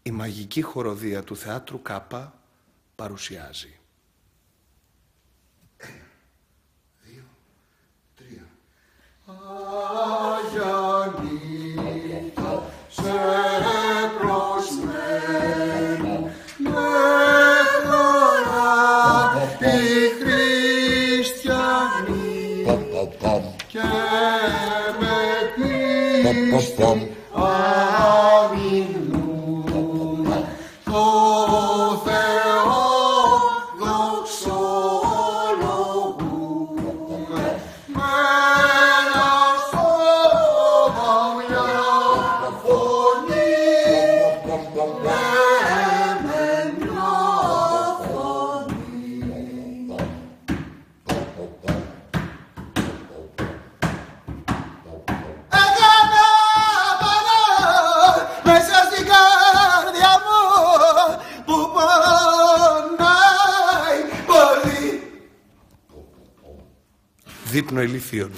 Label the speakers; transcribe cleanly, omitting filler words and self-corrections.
Speaker 1: η μαγική χοροδία του Θεάτρου Κάπα παρουσιάζει.
Speaker 2: 1, 2, 3. Αγιανύχτα σε προσμένου με χαρά οι χριστιανοί και με πίστη αμυνούμε το Θεό δοξολογούμε με ένα σώμα μια φωνή με μια φωνή. Έκανα παρά μέσα στην καρδιά μου που πονάει πολύ.
Speaker 1: Δείπνο ηλίθιον.